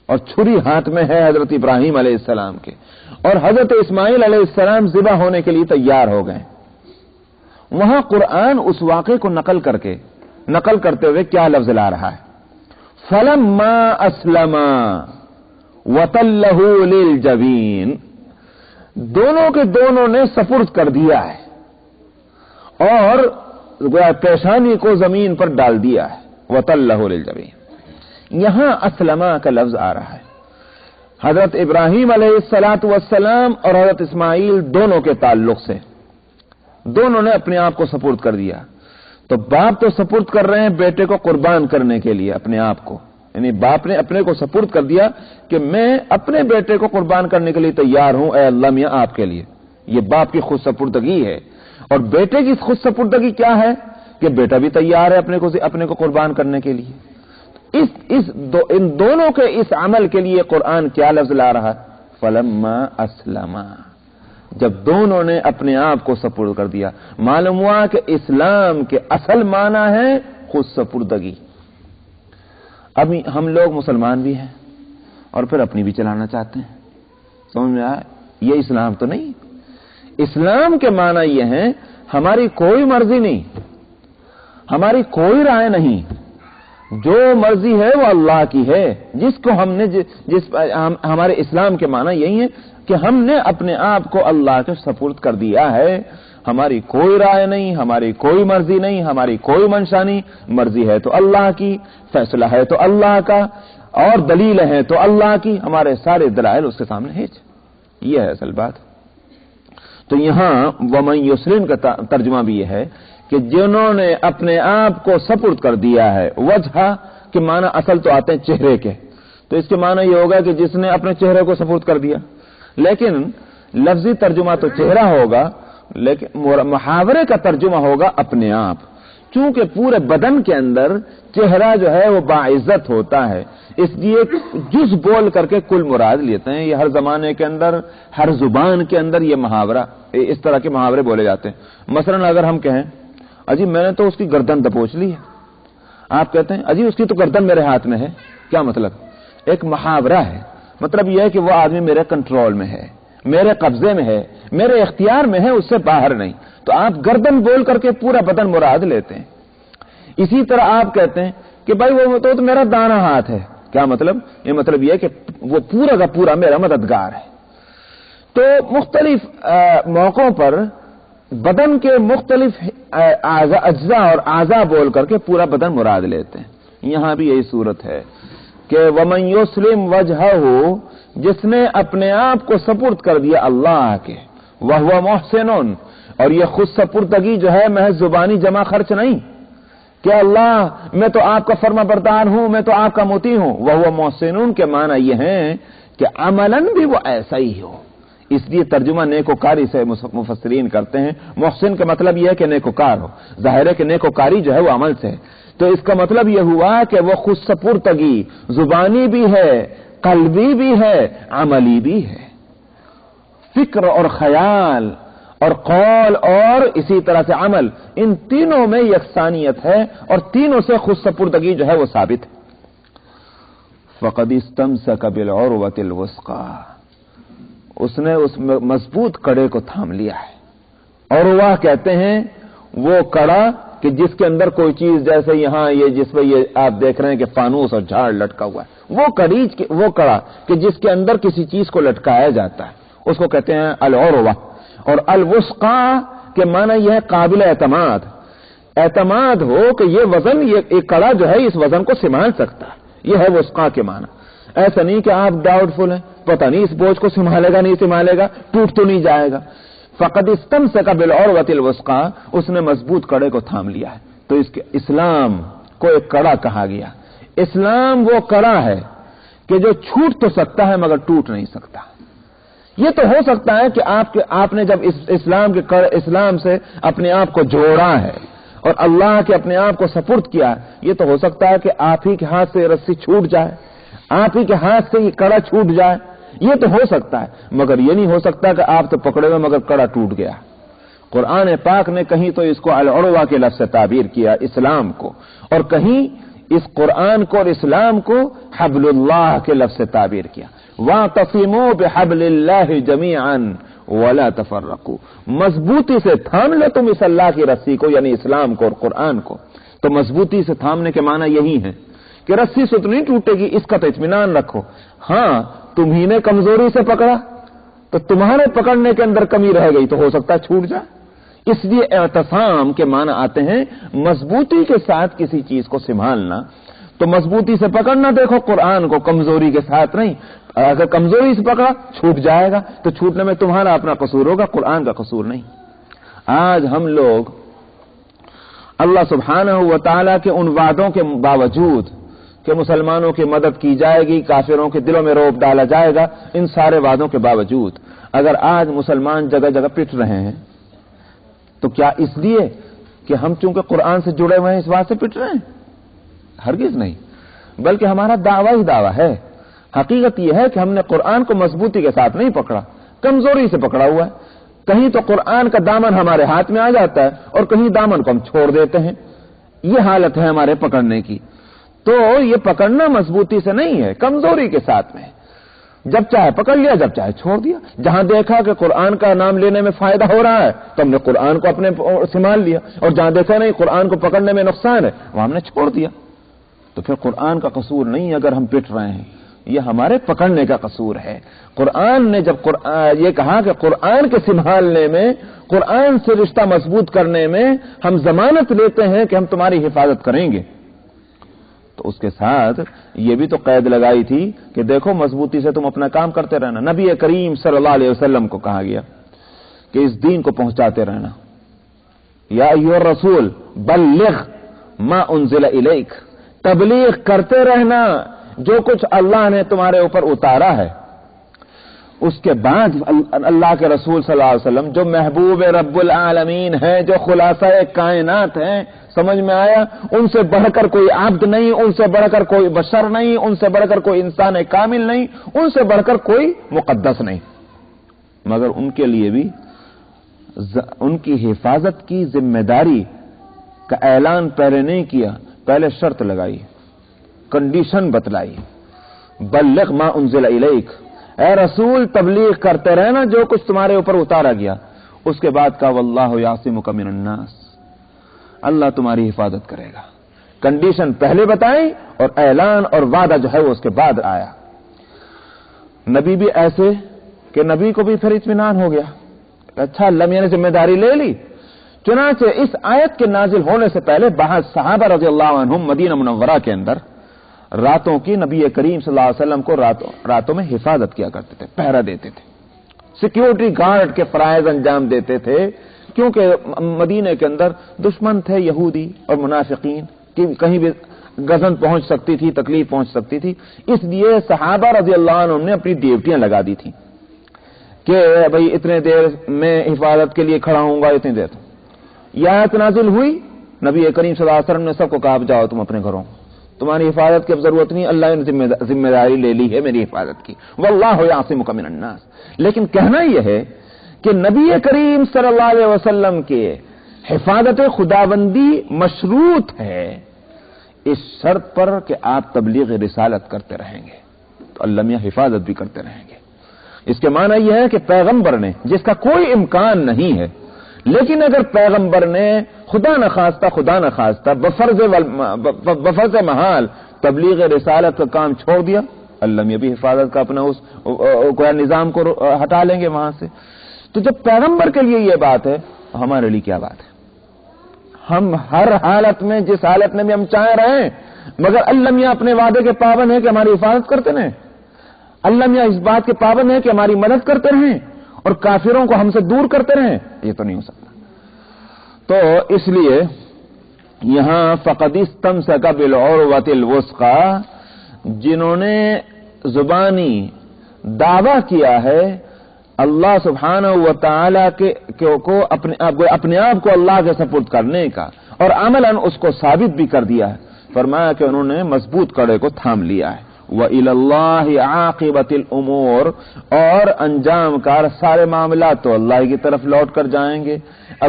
اور چھری ہاتھ میں ہے حضرت ابراہیم علیہ السلام کے، اور حضرت اسماعیل علیہ السلام ذبح ہونے کے لیے تیار ہو گئے. وہاں قرآن اس واقعے کو نقل کرتے ہوئے کیا لفظ لا رہا ہے؟ فَلَمَّا أَسْلَمَا وَتَلَّهُ لِلْجَبِينِ. دونوں کے دونوں نے سپرد کر دیا ہے اور پیشانی کو زمین پر ڈال دیا ہے. وَتَلَّهُ لِلْجَبِينِ. یہاں اسلمہ کا لفظ آ رہا ہے حضرت ابراہیم علیہ السلام اور حضرت اسماعیل دونوں کے تعلق سے. دونوں نے اپنے آپ کو سپرد کر دیا. تو باپ تو سپرد کر رہے ہیں بیٹے کو قربان کرنے کے لیے اپنے آپ کو، یعنی باپ نے اپنے کو سپرد کر دیا کہ میں اپنے بیٹے کو قربان کرنے کے لیے تیار ہوں اے اللہ میاں آپ کے لیے. یہ باپ کی خود سپردگی ہے. اور بیٹے کی خود سپردگی کیا ہے کہ بیٹا بھی تیار ہے اپنے کو قربان کرنے کے لیے. ان دونوں کے اس عمل کے لیے قرآن کیا لفظ لا رہا ہے؟ فلما اسلما. جب دونوں نے اپنے آپ کو سپرد کر دیا. معلوم ہوا کہ اسلام کے اصل معنی ہے خود سپردگی. اب ہم لوگ مسلمان بھی ہیں اور پھر اپنی بھی چلانا چاہتے ہیں. سمجھ میں آیا؟ یہ اسلام تو نہیں. اسلام کے معنی یہ ہے ہماری کوئی مرضی نہیں، ہماری کوئی رائے نہیں، جو مرضی ہے وہ اللہ کی ہے. جس کو ہم نے ہمارے اسلام کے معنی یہی ہے کہ ہم نے اپنے آپ کو اللہ کے سپرد کر دیا ہے. ہماری کوئی رائے نہیں، ہماری کوئی مرضی نہیں، ہماری کوئی منشا نہیں. مرضی ہے تو اللہ کی، فیصلہ ہے تو اللہ کا، اور دلیل ہے تو اللہ کی. ہمارے سارے دلائل اس کے سامنے ہیں. یہ ہے اصل بات. تو یہاں ومن یسلم کا ترجمہ بھی یہ ہے کہ جنہوں نے اپنے آپ کو سپرد کر دیا ہے. وجہ کے معنی اصل تو آتے ہیں چہرے کے، تو اس کے معنی یہ ہوگا کہ جس نے اپنے چہرے کو سپرد کر دیا. لیکن لفظی ترجمہ تو چہرہ ہوگا، لیکن محاورے کا ترجمہ ہوگا اپنے آپ. چونکہ پورے بدن کے اندر چہرہ جو ہے وہ باعزت ہوتا ہے، اس لیے جز بول کر کے کل مراد لیتے ہیں. یہ ہر زمانے کے اندر، ہر زبان کے اندر یہ محاورہ، اس طرح کے محاورے بولے جاتے ہیں. مثلا اگر ہم کہیں اجی میں نے تو اس کی گردن دبوچ لی ہے، آپ کہتے ہیں اجی اس کی تو گردن میرے ہاتھ میں ہے. کیا مطلب؟ ایک محاورہ ہے. مطلب یہ ہے کہ وہ آدمی میرے کنٹرول میں ہے، میرے قبضے میں ہے، میرے اختیار میں ہے، اس سے باہر نہیں. تو آپ گردن بول کر کے پورا بدن مراد لیتے ہیں. اسی طرح آپ کہتے ہیں کہ بھائی وہ تو میرا دانا ہاتھ ہے. کیا مطلب؟ یہ مطلب یہ ہے کہ وہ پورا کا پورا میرا مددگار ہے. تو مختلف موقعوں پر بدن کے مختلف اجزاء اور اعضاء بول کر کے پورا بدن مراد لیتے ہیں. یہاں بھی یہی صورت ہے کہ ومن یسلم وجہہ، جس نے اپنے آپ کو سپرد کر دیا اللہ کے، وہو محسن، اور یہ خود سپردگی جو ہے محض زبانی جمع خرچ نہیں کہ اللہ میں تو آپ کا فرما بردار ہوں، میں تو آپ کا مطیع ہوں. وہو محسن کے معنی یہ ہے کہ عملاً بھی وہ ایسا ہی ہو. اس لیے ترجمہ نیکوکاری سے مفسرین کرتے ہیں. محسن کا مطلب یہ ہے کہ نیکوکار ہو. ظاہر ہے کہ نیکوکاری جو ہے وہ عمل سے ہے، تو اس کا مطلب یہ ہوا کہ وہ خود سپردگی زبانی بھی ہے، قلبی بھی ہے، عملی بھی ہے. فکر اور خیال اور قول اور اسی طرح سے عمل، ان تینوں میں یکسانیت ہے اور تینوں سے خود سپردگی جو ہے وہ ثابت ہے. فقد استمسک بالعروۃ الوثقی، اس نے اس مضبوط کڑے کو تھام لیا ہے. اور وہ کہتے ہیں وہ کڑا کہ جس کے اندر کوئی چیز، جیسے یہاں یہ جس پہ یہ آپ دیکھ رہے ہیں کہ فانوس اور جھاڑ لٹکا ہوا ہے، وہ کڑا کہ جس کے اندر کسی چیز کو لٹکایا جاتا ہے، اس کو کہتے ہیں العروہ. اور الوثقی کے معنی یہ ہے قابل اعتماد. اعتماد ہو کہ یہ وزن، یہ کڑا جو ہے اس وزن کو سنبھال سکتا ہے. یہ ہے وثقی کے معنی. ایسا نہیں کہ آپ ڈاؤٹ فل ہیں، پتہ نہیں اس بوجھ کو سنبھالے گا نہیں سنبھالے گا، ٹوٹ تو نہیں جائے گا. فقد استمسک بالعروۃ الوثقی، اس نے مضبوط کڑے کو تھام لیا ہے. تو اس کے اسلام کو ایک کڑا کہا گیا. اسلام وہ کڑا ہے کہ جو چھوٹ تو سکتا ہے مگر ٹوٹ نہیں سکتا. یہ تو ہو سکتا ہے کہ آپ نے جب اسلام سے اپنے آپ کو جوڑا ہے اور اللہ کے اپنے آپ کو سپرد کیا، یہ تو ہو سکتا ہے کہ آپ ہی کے ہاتھ سے رسی چھوٹ جائے، آپ ہی کے ہاتھ سے یہ کڑا چھوٹ جائے. یہ تو ہو سکتا ہے، مگر یہ نہیں ہو سکتا کہ آپ تو پکڑے ہوئے مگر کڑا ٹوٹ گیا. قرآن پاک نے کہیں تو اس کو العروہ کے لفظ سے تعبیر کیا اسلام کو، اور کہیں اس قرآن کو اور اسلام کو حبل اللہ کے لفظ سے تعبیر کیا. وَاعْتَصِمُوا بِحَبْلِ اللَّهِ جَمِيعًا وَلَا تَفَرَّقُوا، مضبوطی سے تھام لو تم اس اللہ کی رسی کو، یعنی اسلام کو اور قرآن کو. تو مضبوطی سے تھامنے کے معنی یہی ہے کہ رسی سے تو نہیں ٹوٹے گی، اس کا تو اطمینان رکھو. ہاں تمہیں نے کمزوری سے پکڑا تو تمہارے پکڑنے کے اندر کمی رہ گئی تو ہو سکتا ہے چھوٹ جائے. اس لیے اعتصام کے معنی آتے ہیں مضبوطی کے ساتھ کسی چیز کو سنبھالنا. تو مضبوطی سے پکڑنا، دیکھو قرآن کو کمزوری کے ساتھ نہیں. اگر کمزوری سے پکڑا چھوٹ جائے گا تو چھوٹنے میں تمہارا اپنا قصور ہوگا، قرآن کا قصور نہیں. آج ہم لوگ اللہ سبحانہ و تعالیٰ کے ان وعدوں کے باوجود کہ مسلمانوں کی مدد کی جائے گی، کافروں کے دلوں میں رعب ڈالا جائے گا، ان سارے وعدوں کے باوجود اگر آج مسلمان جگہ جگہ پٹ رہے ہیں تو کیا اس لیے کہ ہم چونکہ قرآن سے جڑے ہوئے ہیں اس بات سے پٹ رہے ہیں؟ ہرگز نہیں، بلکہ ہمارا دعویٰ ہی دعویٰ ہے. حقیقت یہ ہے کہ ہم نے قرآن کو مضبوطی کے ساتھ نہیں پکڑا، کمزوری سے پکڑا ہوا ہے. کہیں تو قرآن کا دامن ہمارے ہاتھ میں آ جاتا ہے اور کہیں دامن کو ہم چھوڑ دیتے ہیں. یہ حالت ہے ہمارے پکڑنے کی. تو یہ پکڑنا مضبوطی سے نہیں ہے، کمزوری کے ساتھ میں، جب چاہے پکڑ لیا، جب چاہے چھوڑ دیا۔ جہاں دیکھا کہ قرآن کا نام لینے میں فائدہ ہو رہا ہے تو ہم نے قرآن کو اپنے سنبھال لیا، اور جہاں دیکھا نہیں قرآن کو پکڑنے میں نقصان ہے وہاں ہم نے چھوڑ دیا۔ تو پھر قرآن کا قصور نہیں اگر ہم پٹ رہے ہیں، یہ ہمارے پکڑنے کا قصور ہے۔ قرآن نے جب یہ کہا کہ قرآن کے سنبھالنے میں، قرآن سے رشتہ مضبوط کرنے میں ہم ضمانت لیتے ہیں کہ ہم تمہاری حفاظت کریں گے، تو اس کے ساتھ یہ بھی تو قید لگائی تھی کہ دیکھو مضبوطی سے تم اپنا کام کرتے رہنا۔ نبی کریم صلی اللہ علیہ وسلم کو کہا گیا کہ اس دین کو پہنچاتے رہنا، یا ایھا الرسول بلغ ما انزل الیک، تبلیغ کرتے رہنا جو کچھ اللہ نے تمہارے اوپر اتارا ہے۔ اس کے بعد اللہ کے رسول صلی اللہ علیہ وسلم جو محبوب رب العالمین ہیں، جو خلاصہ کائنات ہیں، سمجھ میں آیا؟ ان سے بڑھ کر کوئی عبد نہیں، ان سے بڑھ کر کوئی بشر نہیں، ان سے بڑھ کر کوئی انسان کامل نہیں، ان سے بڑھ کر کوئی مقدس نہیں، مگر ان کے لیے بھی ان کی حفاظت کی ذمہ داری کا اعلان پہلے نہیں کیا، پہلے شرط لگائی، کنڈیشن بتلائی، بلغ ما انزل الیک، اے رسول تبلیغ کرتے رہنا جو کچھ تمہارے اوپر اتارا گیا۔ اس کے بعد کہا واللہ یعصمک من الناس، اللہ تمہاری حفاظت کرے گا۔ کنڈیشن پہلے بتائی اور اعلان اور وعدہ جو ہے وہ اس کے بعد آیا۔ نبی بھی ایسے کہ نبی کو بھی پھر اطمینان ہو گیا، اچھا اللہ میاں نے ذمہ داری لے لی۔ چنانچہ اس آیت کے نازل ہونے سے پہلے بعض صحابہ رضی اللہ عنہم مدینہ منورہ کے اندر راتوں کی نبی کریم صلی اللہ علیہ وسلم کو راتوں میں حفاظت کیا کرتے تھے، پہرا دیتے تھے، سیکیورٹی گارڈ کے فرائض انجام دیتے تھے، کیونکہ مدینے کے اندر دشمن تھے یہودی اور منافقین، کہ کہیں بھی غزن پہنچ سکتی تھی، تکلیف پہنچ سکتی تھی، اس لیے صحابہ رضی اللہ عنہم نے اپنی ڈیوٹیاں لگا دی تھی کہ بھئی اتنے دیر میں حفاظت کے لیے کھڑا ہوں گا، اتنی دیر۔ یہ آیت نازل ہوئی، نبی کریم صلی اللہ علیہ وسلم نے سب کو کہا جاؤ تم اپنے گھروں، تمہاری حفاظت کی اب ضرورت نہیں، اللہ نے ذمہ داری لے لی ہے میری حفاظت کی، واللہ یعصمک من الناس۔ لیکن کہنا یہ ہے کہ نبی کریم صلی اللہ علیہ وسلم کے حفاظت خداوندی مشروط ہے اس شرط پر کہ آپ تبلیغ رسالت کرتے رہیں گے، تو اللہ میاں حفاظت بھی کرتے رہیں گے۔ اس کے معنی یہ ہے کہ پیغمبر نے، جس کا کوئی امکان نہیں ہے، لیکن اگر پیغمبر نے خدا نخواستہ بفرض محال تبلیغ رسالت کا کام چھوڑ دیا، اللہ میاں بھی حفاظت کا اپنا اس نظام کو ہٹا لیں گے وہاں سے۔ تو جب پیغمبر کے لیے یہ بات ہے، ہمارے لیے کیا بات ہے؟ ہم ہر حالت میں، جس حالت میں بھی ہم چاہیں رہیں، مگر اللہ میاں اپنے وعدے کے پابند ہیں کہ ہماری حفاظت کرتے رہیں، اللہ میاں اس بات کے پابند ہیں کہ ہماری مدد کرتے رہیں اور کافروں کو ہم سے دور کرتے رہیں، یہ تو نہیں ہو سکتا۔ تو اس لیے یہاں فقد استمسک بالعروۃ الوثقی، جنہوں نے زبانی دعویٰ کیا ہے اللہ سبحانہ و تعالی کو اپنے آپ کو اللہ کے سپرد کرنے کا، اور عملاً اس کو ثابت بھی کر دیا ہے، فرمایا کہ انہوں نے مضبوط کڑے کو تھام لیا ہے۔ وَإِلَى اللَّهِ عَاقِبَةِ الْأُمُورِ، اور انجام کار سارے معاملات تو اللہ کی طرف لوٹ کر جائیں گے،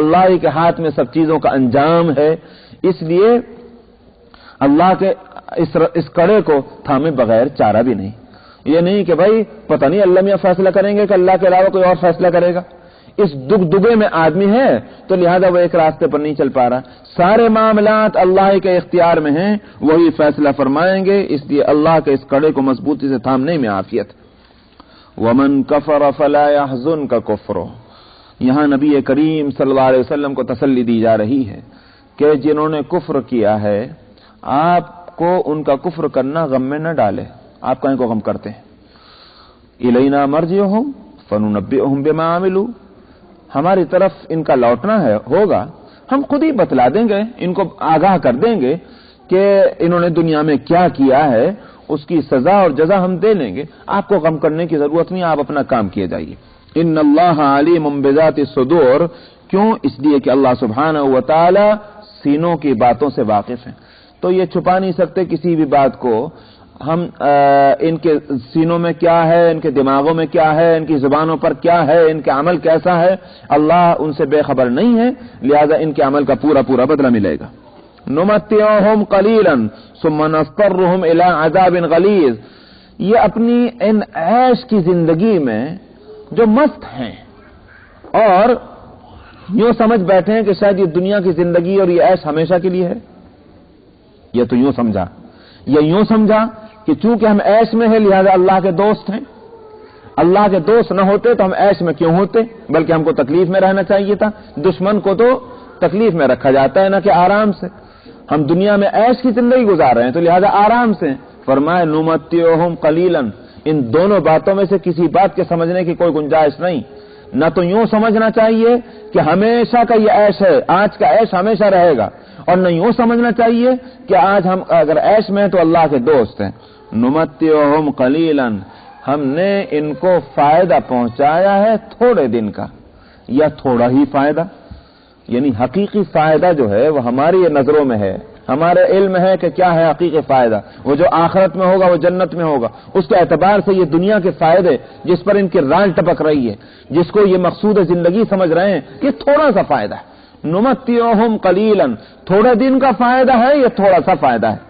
اللہ ہی کے ہاتھ میں سب چیزوں کا انجام ہے، اس لیے اللہ کے اس کڑے کو تھامے بغیر چارہ بھی نہیں۔ یہ نہیں کہ بھائی پتہ نہیں اللہ میاں فیصلہ کریں گے کہ اللہ کے علاوہ کوئی اور فیصلہ کرے گا، اس دگے میں آدمی ہے تو لہذا وہ ایک راستے پر نہیں چل پا رہا، سارے معاملات اللہ کے اختیار میں ہیں، وہی فیصلہ فرمائیں گے، اس لیے اللہ کے اس کڑے کو مضبوطی سے تھامنے میں عافیت۔ وَمَن كَفَرَ فَلَا يَحْزُنكَ كُفْرُهُ، یہاں نبی کریم صلی اللہ علیہ وسلم کو تسلی دی جا رہی ہے کہ جنہوں نے کفر کیا ہے، آپ کو ان کا کفر کرنا غم میں نہ ڈالے۔ آپ کہیں کو غم کرتے ہیں، الینا مرجعہم فننبئہم بما عملوا، ہماری طرف ان کا لوٹنا ہے، ہوگا، ہم خود ہی بتلا دیں گے، ان کو آگاہ کر دیں گے کہ انہوں نے دنیا میں کیا کیا ہے، اس کی سزا اور جزا ہم دے لیں گے، آپ کو غم کرنے کی ضرورت نہیں، آپ اپنا کام کیے جائیے۔ ان اللہ علیم بذات الصدور، کیوں؟ اس لیے کہ اللہ سبحانہ و تعالی سینوں کی باتوں سے واقف ہیں، تو یہ چھپا نہیں سکتے کسی بھی بات کو۔ ہم ان کے سینوں میں کیا ہے، ان کے دماغوں میں کیا ہے، ان کی زبانوں پر کیا ہے، ان کا عمل کیسا ہے، اللہ ان سے بے خبر نہیں ہے، لہذا ان کے عمل کا پورا بدلہ ملے گا۔ نمتعہم قلیلا ثم نضطرہم الی عذاب غلیظ، یہ اپنی ان عیش کی زندگی میں جو مست ہیں اور یوں سمجھ بیٹھے ہیں کہ شاید یہ دنیا کی زندگی اور یہ عیش ہمیشہ کے لیے ہے، یہ تو یوں سمجھا، یہ یوں سمجھا کہ چونکہ ہم عیش میں ہیں لہذا اللہ کے دوست ہیں، اللہ کے دوست نہ ہوتے تو ہم عیش میں کیوں ہوتے، بلکہ ہم کو تکلیف میں رہنا چاہیے تھا۔ دشمن کو تو تکلیف میں رکھا جاتا ہے نہ کہ آرام سے، ہم دنیا میں عیش کی زندگی گزار رہے ہیں تو لہذا آرام سے۔ فرمائے نمتعہم قلیلا، ان دونوں باتوں میں سے کسی بات کے سمجھنے کی کوئی گنجائش نہیں۔ نہ تو یوں سمجھنا چاہیے کہ ہمیشہ کا یہ عیش ہے، آج کا عیش ہمیشہ رہے گا، اور نہ یوں سمجھنا چاہیے کہ آج ہم اگر عیش میں ہیں تو اللہ کے دوست ہیں۔ نمتعہم قلیلا، ہم نے ان کو فائدہ پہنچایا ہے تھوڑے دن کا یا تھوڑا ہی فائدہ، یعنی حقیقی فائدہ جو ہے وہ ہماری نظروں میں ہے، ہمارے علم ہے کہ کیا ہے حقیقی فائدہ، وہ جو آخرت میں ہوگا وہ جنت میں ہوگا، اس کے اعتبار سے یہ دنیا کے فائدے جس پر ان کی ران ٹپک رہی ہے، جس کو یہ مقصود زندگی سمجھ رہے ہیں، یہ تھوڑا سا فائدہ ہے۔ نمتعہم قلیلا، تھوڑے دن کا فائدہ ہے، یہ تھوڑا سا فائدہ ہے۔